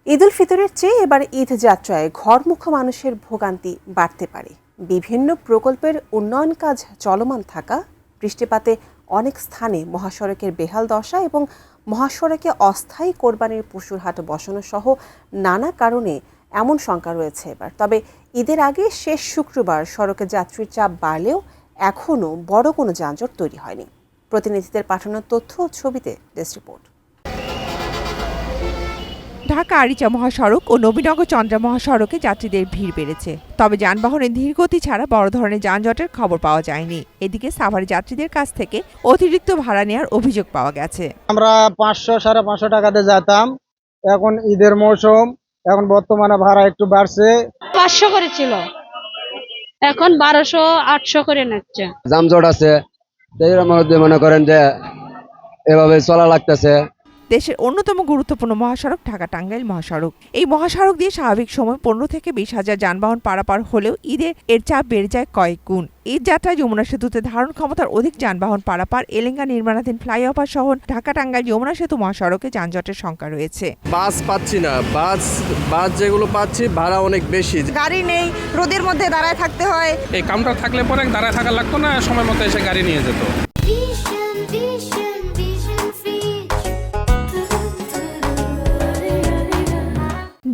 ঈদ উল ফিতরের চেয়ে এবার ঈদ যাত্রায় ঘরমুখো মানুষের ভোগান্তি বাড়তে পারে। বিভিন্ন প্রকল্পের উন্নয়ন কাজ চলমান থাকা, বৃষ্টিপাতে অনেক স্থানে মহাসড়কের বেহাল দশা এবং মহাসড়কে অস্থায়ী কোরবানির পশুর হাট বসানো সহ নানা কারণে এমন শঙ্কা রয়েছে এবার। তবে ঈদের আগে শেষ শুক্রবার সড়কে যাত্রীর চাপ বাড়লেও এখনও বড় কোনো যানজট তৈরি হয়নি। প্রতিনিধিদের পাঠানো তথ্য ও ছবিতে ডেস্ক রিপোর্ট। ঢাকা আরিচা মহাসড়ক ও নবীনগর চন্দ্রা মহাসড়কে যাত্রীদের ভিড় বেড়েছে, তবে যানবাহনের ধীরগতি ছাড়া বড় ধরনের যানজটের খবর পাওয়া যায়নি। এদিকে সাভারে যাত্রীদের কাছ থেকে অতিরিক্ত ভাড়া নেওয়ার অভিযোগ পাওয়া গেছে। আমরা 500-550 টাকাতে যেতাম, এখন ঈদের মৌসুম, এখন বর্তমানে ভাড়া একটু বাড়ছে। 500 করে ছিল, এখন 1200-800 করে নিচ্ছে। যানজট আছে, এর মধ্যে মনে করেন যে এভাবে চলা লাগতেছে। দেশের অন্যতম গুরুত্বপূর্ণ মহাসড়ক ঢাকা টাঙ্গাইল মহাসড়ক। এই মহাসড়ক দিয়ে স্বাভাবিক সময় 15 থেকে 20,000 যানবাহন পারাপার হলেও ঈদে এর চাপ বেড়ে যায় কয়েক গুণ। ঈদ যাত্রায় যমুনা সেতুতে ধারণ ক্ষমতার অধিক যানবাহন পারাপার, এলেঙ্গা নির্মাণাধীন ফ্লাইওভার সহ ঢাকা টাঙ্গাইল যমুনা সেতু মহাসড়কে যানজটের সংখ্যা রয়েছে। বাস পাচ্ছি না, বাস যেগুলো পাচ্ছি ভাড়া অনেক বেশি। গাড়ি নেই, রোদের মধ্যে দাঁড়ায় থাকতে হয়। এই কাউন্টার থাকলে পরে দাঁড়ায় থাকা লাগতো না, সময় মতো এসে গাড়ি নিয়ে যেত।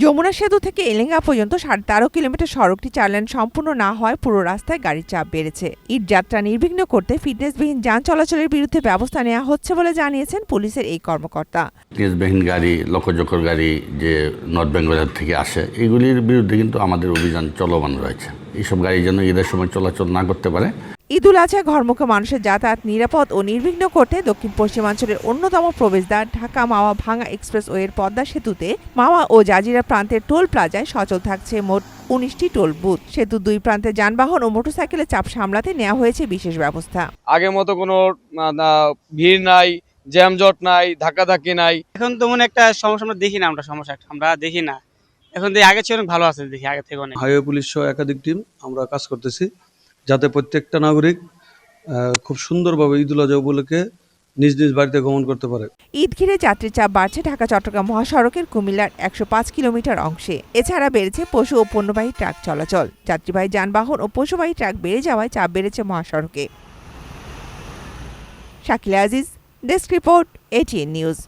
যমুনা সেতু থেকে এলেঙ্গা পর্যন্ত 13.5 কিলোমিটার সড়কটি 4 লেন সম্পূর্ণ না হয় পুরো রাস্তায় গাড়ির চাপ বেড়েছে। ঈদ যাত্রা নির্বিঘ্ন করতে ফিটনেসবিহীন যান চলাচলের বিরুদ্ধে ব্যবস্থা নেওয়া হচ্ছে বলে জানিয়েছেন পুলিশের এই কর্মকর্তা। ফিটনেসবিহীন গাড়ি, লক্ষ্যচক্কর গাড়ি যে নর্থ বেঙ্গলের থেকে আসে, এগুলির বিরুদ্ধে কিন্তু আমাদের অভিযান চলমান রয়েছে। এইসব গাড়ি যেন ঈদের সময় চলাচল না করতে পারে। ঈদ উল আজহায় ঘরমুখো মানুষের যাতায়াত নিরাপদ ও নির্বিঘ্ন করতে দক্ষিণ পশ্চিমাঞ্চলের অন্যতম প্রবেশদ্বার ঢাকা মাওয়া ভাঙা এক্সপ্রেসওয়ের পদ্মা সেতুতে মাওয়া ও জাজিরা প্রান্তের টোল প্লাজায় সচল থাকছে মোট 19টি টোল বুথ। সেতুর দুই প্রান্তে যানবাহন ও মোটরসাইকেলের চাপ সামলাতে নেওয়া হয়েছে বিশেষ ব্যবস্থা। আগের মতো কোনো ভিড় নাই, জ্যামজট নাই, ধাক্কাধাক্কি নাই। এখন তেমন একটা সমস্যা আমরা দেখি না, আমরা দেখি না। এখন আগে চেয়ে অনেক ভালো আছে, দেখি আগে থেকে অনেক। হাইওয়ে পুলিশ সহ একাধিক টিম আমরা কাজ করতেছি যাতে প্রত্যেকটা নাগরিক খুব সুন্দরভাবে ঈদ উল আজহা উপলক্ষে নিজ নিজ বাড়িতে গমন করতে পারে। ঈদ ঘিরে যাত্রীর চাপ বাড়ছে ঢাকা চট্টগ্রাম মহাসড়কের কুমিল্লার 105 কিলোমিটার অংশে। এছাড়া বেড়েছে পশু ও পণ্যবাহী ট্রাক চলাচল। যাত্রীবাহী যানবাহন ও পশুবাহী ট্রাক বেড়ে যাওয়ায় চাপ বেড়েছে মহাসড়কে। Shakila Aziz, desk report, ATN news.